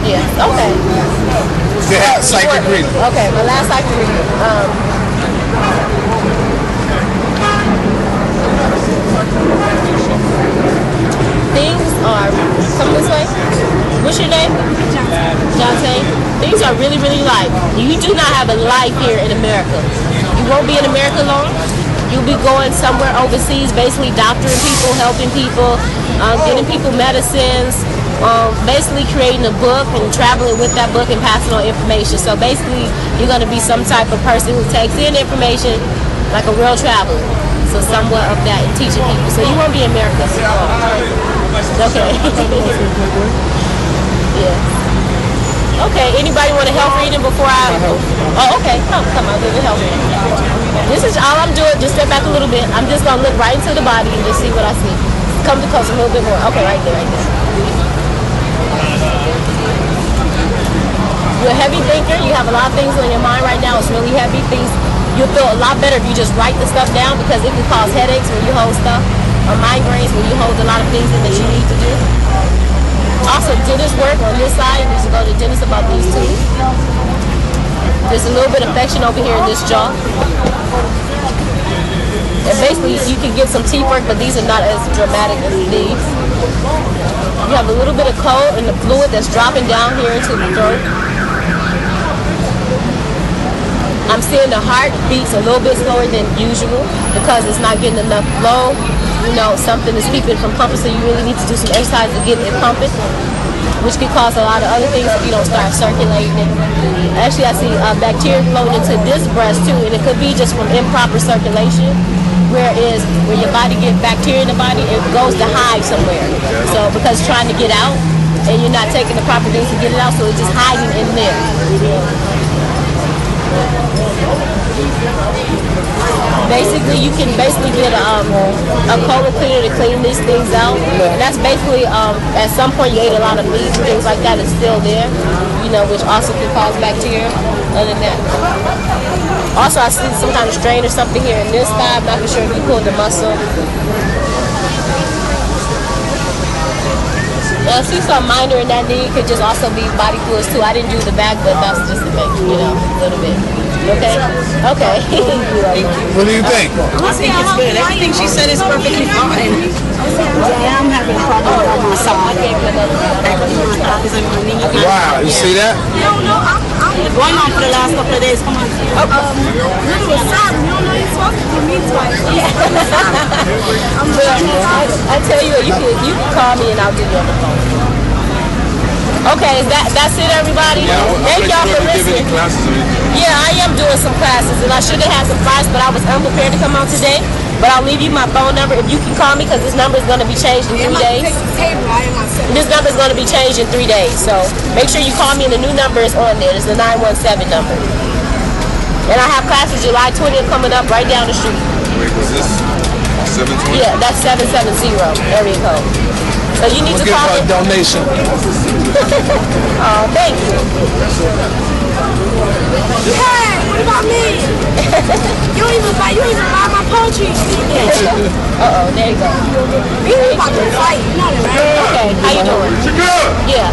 Yes. Okay. Yeah, psychic reading. Okay, my last psychic reading. Things are, come this way. What's your name? Jonte. Things are really, really light. You do not have a life here in America. You won't be in America long. You'll be going somewhere overseas, basically doctoring people, helping people, getting people medicines, basically creating a book and traveling with that book and passing on information. So basically, you're going to be some type of person who takes in information like a real traveler. So somewhat of that and teaching people. So you won't be in America. Okay. Yeah. Okay, anybody want a health reading before I... Oh, okay. Come, I'll do the health reading. This is all I'm doing. Just step back a little bit. I'm just going to look right into the body and just see what I see. Come to close a little bit more. Okay, right there, right there. You're a heavy thinker. You have a lot of things on your mind right now. It's really heavy things. You'll feel a lot better if you just write the stuff down because it can cause headaches when you hold stuff or migraines when you hold a lot of things that you need to do. Also, dentist work on this side. You need to go to the dentist about these two. There's a little bit of infection over here in this jaw. And basically, you can get some teeth work, but these are not as dramatic as these. You have a little bit of cold and the fluid that's dropping down here into the throat. I'm seeing the heart beats a little bit slower than usual because it's not getting enough flow. You know, something is keeping it from pumping, so you really need to do some exercise to get it pumping, which could cause a lot of other things if you don't start circulating it. Actually, I see bacteria flowing into this breast too, and it could be just from improper circulation. Whereas when your body gets bacteria in the body, it goes to hide somewhere. So because it's trying to get out, and you're not taking the proper things to get it out, so it's just hiding in there. Basically, you can get a colon cleaner to clean these things out. And that's basically, at some point you ate a lot of meat and things like that, it's still there, you know, which also can cause bacteria. Other than that. Also, I see some kind of strain or something here in this thigh. I'm not sure if you pulled the muscle. I see some minor in that knee. Could just also be body fluids too. I didn't do the back, but that's just a bit, you know, a little bit. Okay? Okay. What do you think? I think it's good. Everything she said is perfectly fine. Yeah, I'm having a problem on my side. Wow, you see that? No, I'm going on for the last couple of days. Come on. Little sorry, you don't know you're supposed to me twice. I tell you what, you can call me and I'll get you on the phone. Okay, that's it, everybody. Yeah, thank y'all for listening. Yeah, I am doing some classes, and I should have had some flights, but I was unprepared to come out today. But I'll leave you my phone number if you can call me, because this number is going to be changed in 3 days. This number is going to be changed in 3 days, so make sure you call me, and the new number is on there. It's the 917 number. And I have classes July 20th coming up right down the street. Wait, was this 720? Yeah, that's 770 area code. So you need to call me. A donation. Oh, thank you. Hey, what about me? you don't even buy my poetry. Uh-oh, there you go. You about to fight, you know that, right? Okay, how you doing? Yeah.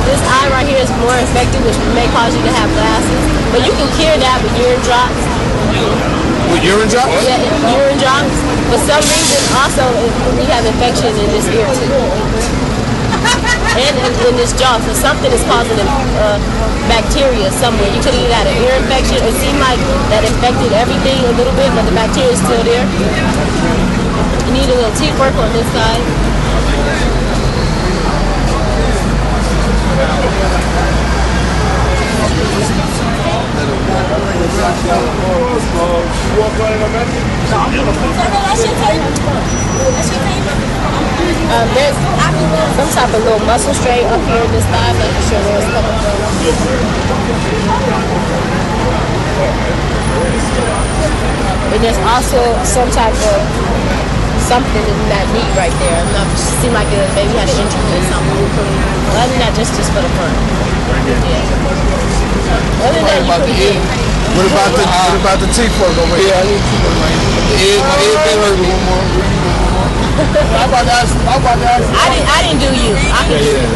This eye right here is more infected, which may cause you to have glasses. But you can cure that with urine drops. With urine drops? Yeah, urine drops. For some reason, also, you have infection in this ear too. And in this jaw. So something is causing bacteria somewhere. You could either have an ear infection. It seemed like that infected everything a little bit, but the bacteria is still there. You need a little teeth work on this side. There's some type of little muscle strain up here in this thigh. I'm not sure where it's coming from. And there's also some type of something in that knee right there. I'm not. Seem like it maybe had an injury or something. But other than that, just for the fun. Yeah. Other than that, you can get. What about the teeth work over here? Yeah, I need teeth work right here. My ear been hurting. I'm about to ask you. I didn't do you. I can do you.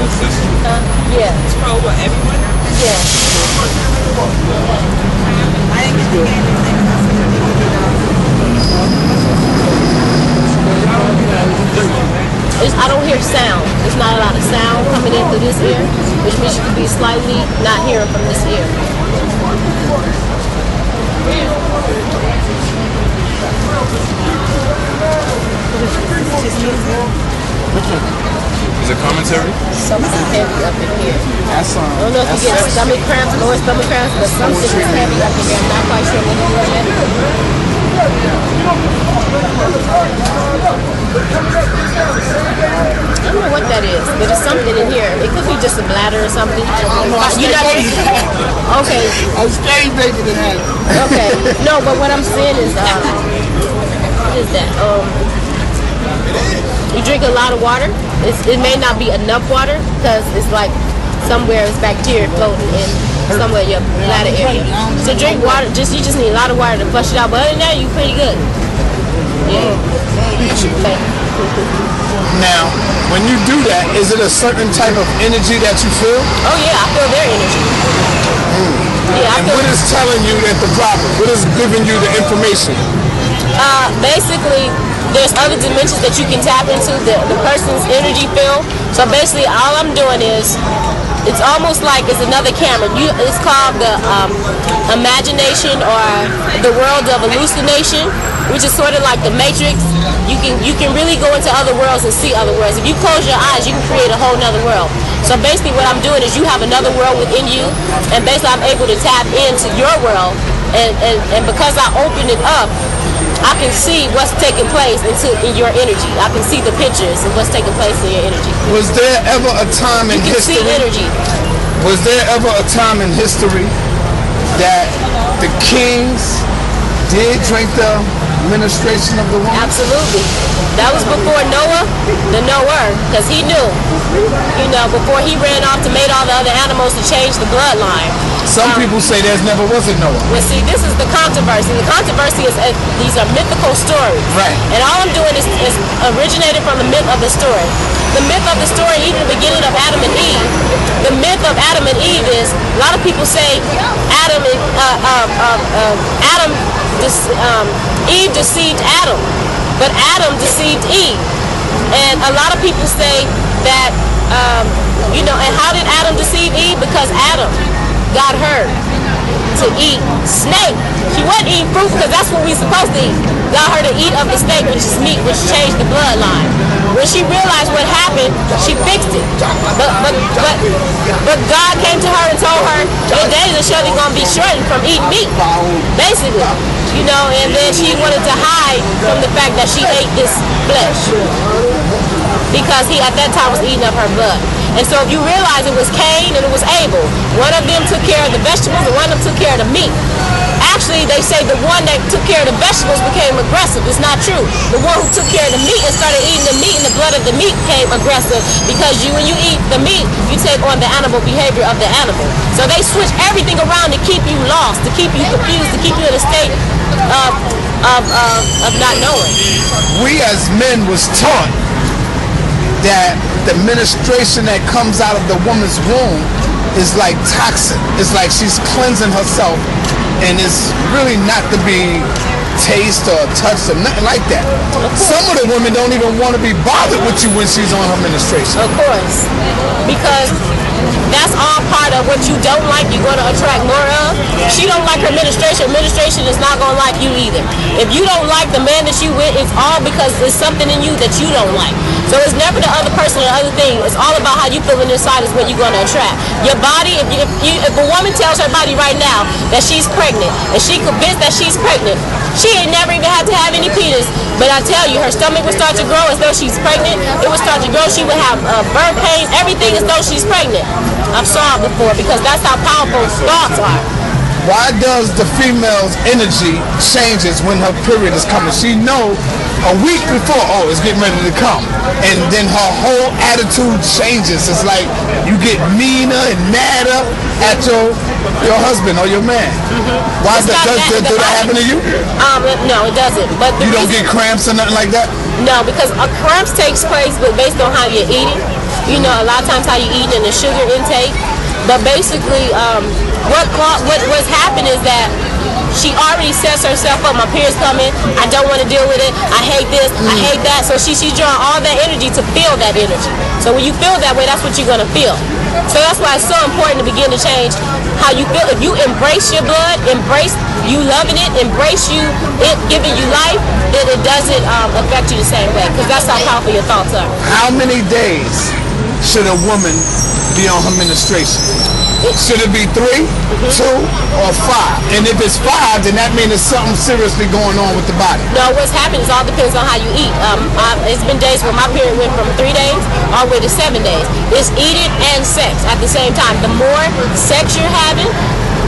Yeah. For what, everyone? Yeah. I didn't get the game. I don't hear sound. There's not a lot of sound coming in through this ear, which means you could be slightly not hearing from this ear. Is it commentary? Something heavy up in here. That's I don't know if you get stomach cramps, lower stomach cramps, but something is heavy up in here. I'm not quite sure what it is yet. I don't know what that is, but it's something in here. It could be just a bladder or something. Okay. I'm scared making it happen. Okay. No, but what I'm saying is, what is that? You drink a lot of water. It may not be enough water because it's like somewhere it's bacteria floating in somewhere in your bladder area. So drink water. You just need a lot of water to flush it out. But other than that, you're pretty good. Yeah. Okay. Now, when you do that, is it a certain type of energy that you feel? Oh yeah, I feel their energy. Yeah, And what is telling you that the problem? What is giving you the information? Basically, there's other dimensions that you can tap into the person's energy field. So basically, all I'm doing is, it's almost like it's another camera. It's called the imagination or the world of hallucination, which is sort of like the Matrix. You can really go into other worlds and see other worlds. If you close your eyes, you can create a whole nother world. So basically what I'm doing is you have another world within you, and basically I'm able to tap into your world, and because I open it up, I can see what's taking place in your energy. I can see the pictures of what's taking place in your energy. Was there ever a time in You can history? see energy. Was there ever a time in history that the kings did drink the ministration of the woman? Absolutely. That was before Noah, the knower, because he knew, before he ran off to mate all the other animals to change the bloodline. Some people say there's never was a Noah. Well, see, this is the controversy. The controversy is these are mythical stories. Right. And all I'm doing is originated from the myth of the story. The myth of the story, even the beginning of Adam and Eve, the myth of Adam and Eve is, a lot of people say Eve deceived Adam, but Adam deceived Eve. And a lot of people say that, and how did Adam deceive Eve? Because Adam got her to eat snake. She wasn't eating fruit because that's what we're supposed to eat. Got her to eat of the snake, which is meat, which changed the bloodline. When she realized what happened, she fixed it. But God came to her and told her, your days are surely going to be shortened from eating meat, basically. And then she wanted to hide from the fact that she ate this flesh because he at that time was eating up her blood. And so if you realize it was Cain and it was Abel, one of them took care of the vegetables and one of them took care of the meat. Actually, they say the one that took care of the vegetables became aggressive. It's not true. The one who took care of the meat and started eating the meat and the blood of the meat became aggressive because when you eat the meat, you take on the animal behavior of the animal. So they switch everything around to keep you lost, to keep you confused, to keep you in a state of not knowing. We as men was taught that the menstruation that comes out of the woman's womb is like toxic. It's like she's cleansing herself, and it's really not to be taste or touched or nothing like that. Some of the women don't even want to be bothered with you when she's on her menstruation. Of course, because that's all part of what you don't like, you're going to attract more of. She don't like her menstruation. Menstruation is not going to like you either. If you don't like the man that you with, it's all because there's something in you that you don't like. So it's never the other person or the other thing. It's all about how you feel inside is what you're going to attract. Your body, if a woman tells her body right now that she's pregnant, and she convinced that she's pregnant, she ain't never even had to have any penis. But I tell you, her stomach would start to grow as though she's pregnant. It would start to grow. She would have birth pains, everything as though she's pregnant. I've saw it before because that's how powerful thoughts are. Why does the female's energy changes when her period is coming? She know a week before, oh, it's getting ready to come. And then her whole attitude changes. It's like you get meaner and madder at your husband or your man. Mm-hmm. Why does that happen to you? No, it doesn't. But you don't get cramps or nothing like that? No, because cramps takes place, but based on how you're eating. You know, a lot of times how you eat and the sugar intake. But basically, what's happened is that she already sets herself up. My period's coming. I don't want to deal with it. I hate this. I hate that. So she's drawing all that energy to feel that energy. So when you feel that way, that's what you're going to feel. So that's why it's so important to begin to change how you feel. If you embrace your blood, embrace you loving it, embrace it giving you life, then it doesn't affect you the same way. Because that's how powerful your thoughts are. How many days should a woman be on her menstruation? Should it be 3, 2, or 5? And if it's 5, then that means there's something seriously going on with the body. No, what's happening is all depends on how you eat. It's been days where my period went from 3 days all the way to 7 days. It's eating and sex at the same time. The more sex you're having,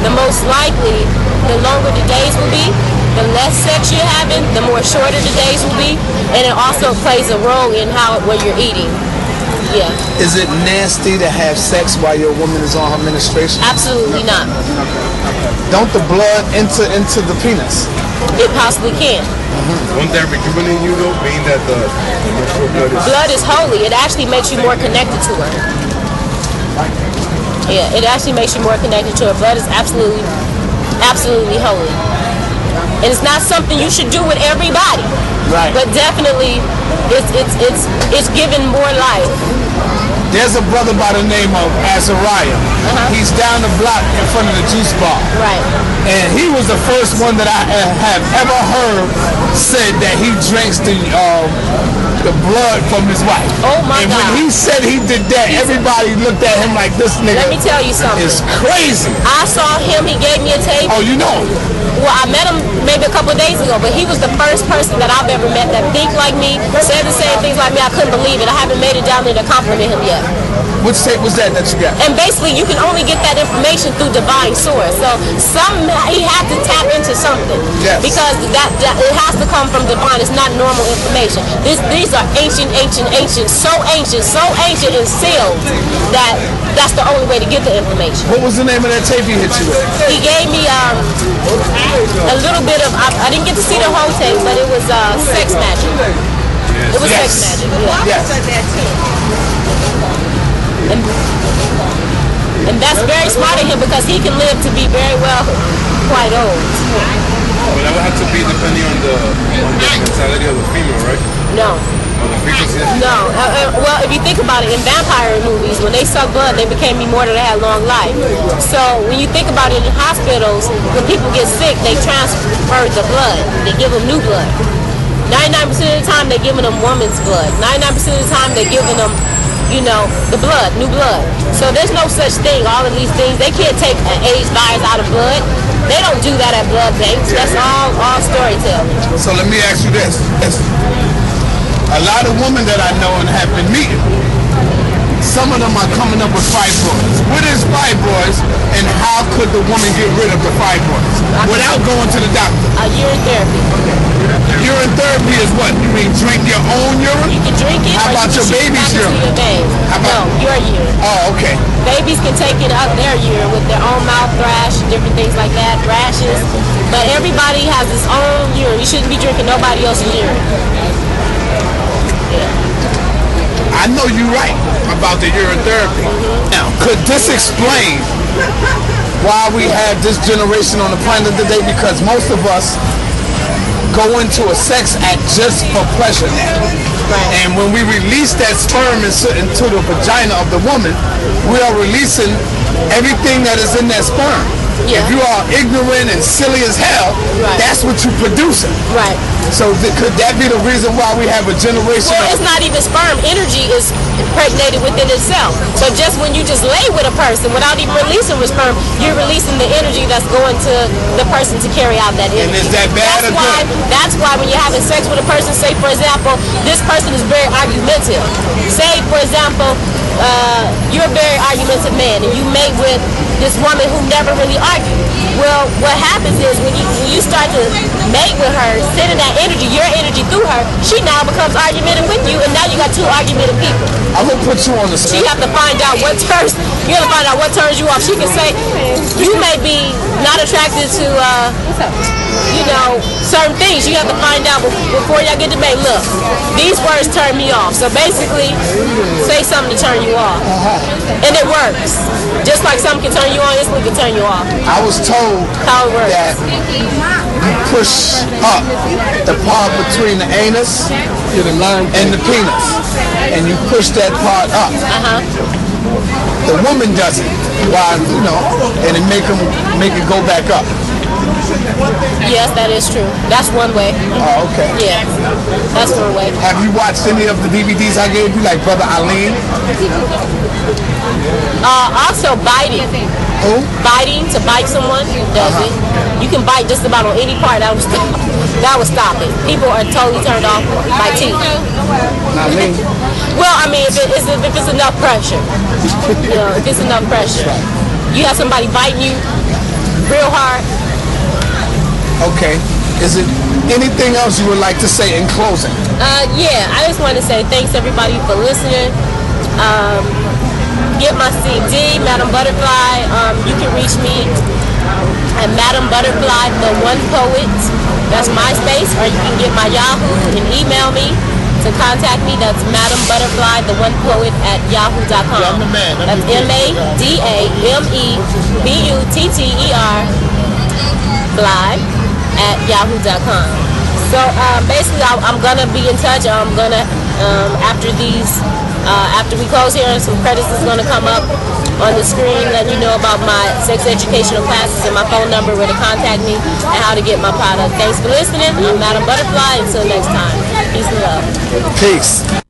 the most likely the longer the days will be. The less sex you're having, the more shorter the days will be. And it also plays a role in what you're eating. Yeah. Is it nasty to have sex while your woman is on her menstruation? Absolutely not. Don't the blood enter into the penis? It possibly can. Won't that rejuvenate you though, being that the blood is holy? It actually makes you more connected to her. Yeah, it actually makes you more connected to her. Blood is absolutely holy. And it's not something you should do with everybody. Right. But definitely, it's given more life. There's a brother by the name of Azariah. He's down the block in front of the juice bar. Right. And he was the first one that I have ever heard said that he drinks the blood from his wife. Oh my God. And when he said he did that, everybody looked at him like this nigga. Let me tell you something. It's crazy. I saw him, he gave me a tape. Oh, you know him? Well, I met him maybe a couple of days ago, but he was the first person that I've ever met that think like me, said the same things like me. I couldn't believe it. I haven't made it down there to compliment him yet. Which tape was that you got? And basically, you can only get that information through divine source. So he had to tap into something. Yes. Because that it has to come from divine. It's not normal information. These are ancient, so ancient and sealed that that's the only way to get the information. What was the name of that tape he hit you with? He gave me a little bit of, I didn't get to see the whole tape, but it was sex magic. It was sex magic. Yeah. Yes. And that's very smart of him because he can live to be very well quite old. Well, that would have to be depending on the mentality of the female, right? No. No. Well, if you think about it, in vampire movies, when they suck blood, they became immortal. They had long life. So when you think about it in hospitals, when people get sick, they transfer the blood. They give them new blood. 99% of the time, they're giving them woman's blood. 99% of the time, they're giving them, the blood, new blood. So there's no such thing. All of these things, they can't take an AIDS virus out of blood. They don't do that at blood banks. That's all storytelling. So let me ask you this. A lot of women that I know and have been meeting, some of them are coming up with fibroids. What is fibroids, and how could the woman get rid of the fibroids without going to the doctor? Urine therapy. Urine therapy is what? You mean drink your own urine? You can drink it. How about your baby's urine? Your urine. Oh, okay. Babies can take it out their urine with their own mouth thrash, different things like that, rashes. But everybody has its own urine. You shouldn't be drinking nobody else's urine. I know you're right about the urine therapy. Now, could this explain why we have this generation on the planet today? Because most of us go into a sex act just for pleasure. Right. And when we release that sperm into the vagina of the woman, we are releasing everything that is in that sperm. Yeah. If you are ignorant and silly as hell, that's what you're producing. Right. So could that be the reason why we have a generation? Well, it's not even sperm. Energy is impregnated within itself. So just when you just lay with a person without even releasing with sperm, you're releasing the energy that's going to the person to carry out that energy. And is that bad or good? That's why when you're having sex with a person, say for example, this person is very argumentative. Say for example, you're a very argumentative man and you mate with this woman who never really argues. Well, what happens is when you start to mate with her, sending that energy, your energy through her, she now becomes argumentative with you, and now you got two argumentative people. I'm gonna put you on the spot. You have to find out what turns. You have to find out what turns you off. She can say you may be not attracted to you know, certain things. You have to find out before y'all get to make. Look, these words turn me off. So basically, say something to turn you off. And it works. Just like something can turn you on, instantly can turn you off. I was told How it works. that you push up the part between the anus and the penis, and you push that part up. The woman does it, while you know, and it make it go back up. Yes, that is true. That's one way. Oh, okay. Yeah, that's one way. Have you watched any of the DVDs I gave you, like Brother Ali? Also biting. Who? Biting, to bite someone, does it. You can bite just about on any part. That would stop it. People are totally turned off by teeth. Not me. Well, I mean, if it's enough pressure. You know, if it's enough pressure. You have somebody biting you real hard. Okay. Is it anything else you would like to say in closing? Yeah, I just want to say thanks everybody for listening. Get my CD, Madam Butterfly. You can reach me at Madam Butterfly, the One Poet. That's MySpace, or you can get my Yahoo and email me to contact me. That's Madam Butterfly, the One Poet at yahoo.com. That's MADAMEBUTTER fly at yahoo.com. So basically, I'm gonna be in touch. I'm gonna after we close here, some credits is gonna come up on the screen, letting you know about my sex educational classes and my phone number where to contact me and how to get my product. Thanks for listening. I'm Madam Butterfly. Until next time, peace and love. Peace.